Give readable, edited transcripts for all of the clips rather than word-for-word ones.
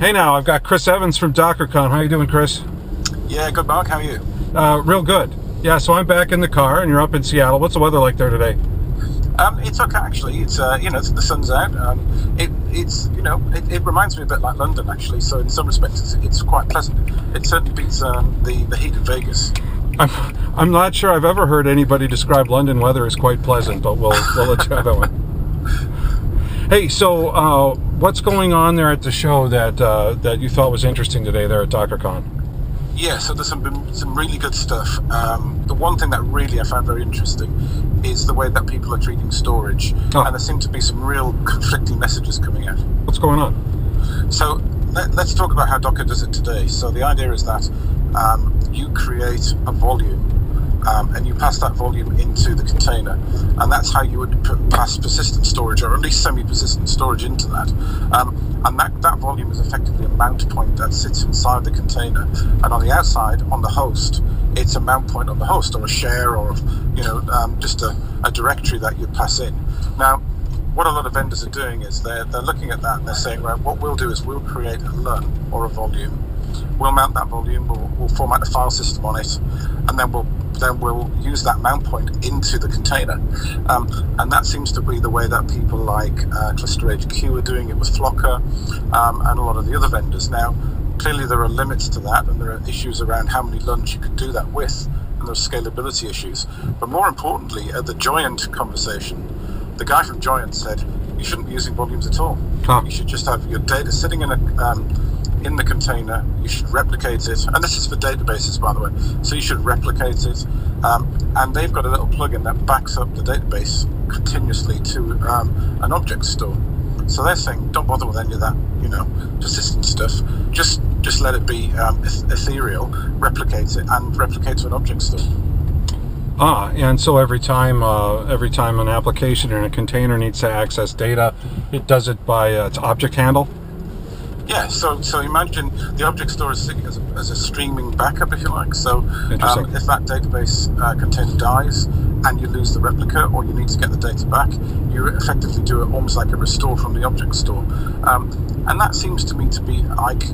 Hey now, I've got Chris Evans from Dockercon. How you doing, Chris? Yeah, good, Mark. How are you? Real good. Yeah, so I'm back in the car, and you're up in Seattle. What's the weather like there today? It's okay actually. It's the sun's out. It reminds me a bit like London actually. So in some respects, it's quite pleasant. It certainly beats the heat of Vegas. I'm not sure I've ever heard anybody describe London weather as quite pleasant, but we'll let you have that one. Hey, so what's going on there at the show that you thought was interesting today there at Dockercon? Yeah, so there's some really good stuff. The one thing that really I found very interesting is the way that people are treating storage, and there seem to be some real conflicting messages coming out. What's going on? So let's talk about how Docker does it today. So the idea is that you create a volume and you pass that volume into the container, and that's how you would pass persistent storage, or at least semi-persistent storage, into that. And that volume is effectively a mount point that sits inside the container, and on the outside, on the host, it's a mount point on the host, or a share, or just a directory that you pass in. Now, what a lot of vendors are doing is they're looking at that and they're saying, right, what we'll do is we'll create a LUN, or a volume. We'll mount that volume, we'll format the file system on it, and then we'll use that mount point into the container. And that seems to be the way that people like Cluster HQ are doing it with Flocker, and a lot of the other vendors. Now, clearly there are limits to that, and there are issues around how many LUNs you can do that with, and there's scalability issues. But more importantly, at the Joyent conversation, the guy from Joyent said, you shouldn't be using volumes at all. You should just have your data sitting in the container. You should replicate it, and this is for databases, by the way, so you should replicate it, and they've got a little plugin that backs up the database continuously to an object store. So they're saying, don't bother with any of that persistent stuff, just let it be ethereal, replicate it, and replicate to an object store. And so every time an application in a container needs to access data, it does it by its object handle? Yeah, so imagine the object store is sitting as a streaming backup, if you like. So if that database container dies and you lose the replica, or you need to get the data back, you effectively do it almost like a restore from the object store. And that seems to me to be like,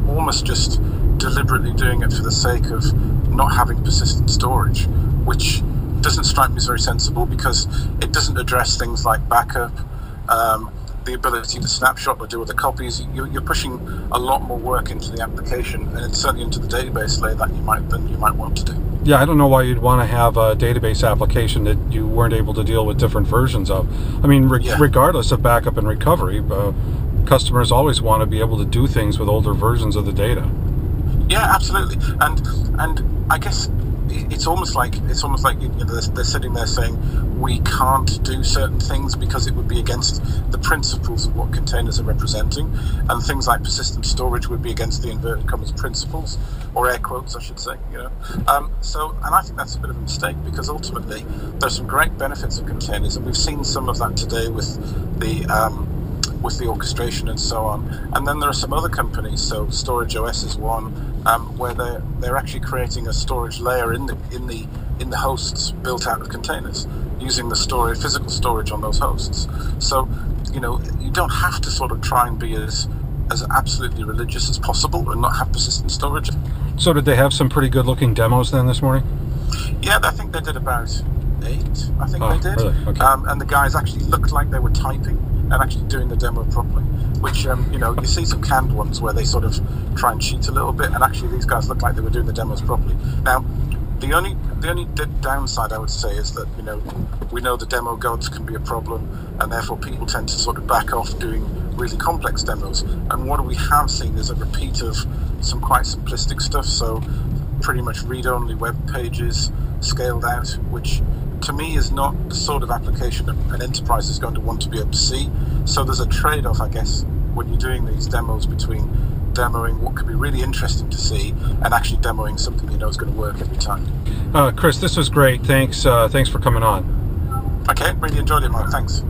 almost just deliberately doing it for the sake of not having persistent storage, which doesn't strike me as very sensible, because it doesn't address things like backup, the ability to snapshot or do other copies. You're pushing a lot more work into the application, and it's certainly into the database layer than you might want to do. Yeah, I don't know why you'd want to have a database application that you weren't able to deal with different versions of. I mean, regardless of backup and recovery, customers always want to be able to do things with older versions of the data. Yeah, absolutely. And I guess it's almost like they're sitting there saying we can't do certain things because it would be against the principles of what containers are representing, and things like persistent storage would be against the inverted commas principles, or air quotes I should say. And I think that's a bit of a mistake, because ultimately there's some great benefits of containers, and we've seen some of that today with the orchestration and so on. And then there are some other companies, so Storage OS is one, where they're actually creating a storage layer in the hosts built out of containers, using the physical storage on those hosts. So you don't have to sort of try and be as absolutely religious as possible and not have persistent storage. So did they have some pretty good looking demos then this morning? Yeah, I think they did about 8. I think they did. Really? Okay. And the guys actually looked like they were typing and actually doing the demo properly, which you see some canned ones where they sort of try and cheat a little bit, and actually these guys look like they were doing the demos properly. Now, the only downside I would say is that we know the demo gods can be a problem, and therefore people tend to sort of back off doing really complex demos. And what we have seen is a repeat of some quite simplistic stuff, so pretty much read-only web pages scaled out, which to me is not the sort of application an enterprise is going to want to be able to see. So there's a trade-off, I guess, when you're doing these demos, between demoing what could be really interesting to see and actually demoing something is going to work every time. Chris, this was great. Thanks for coming on. Okay, really enjoyed it, Mark. Thanks.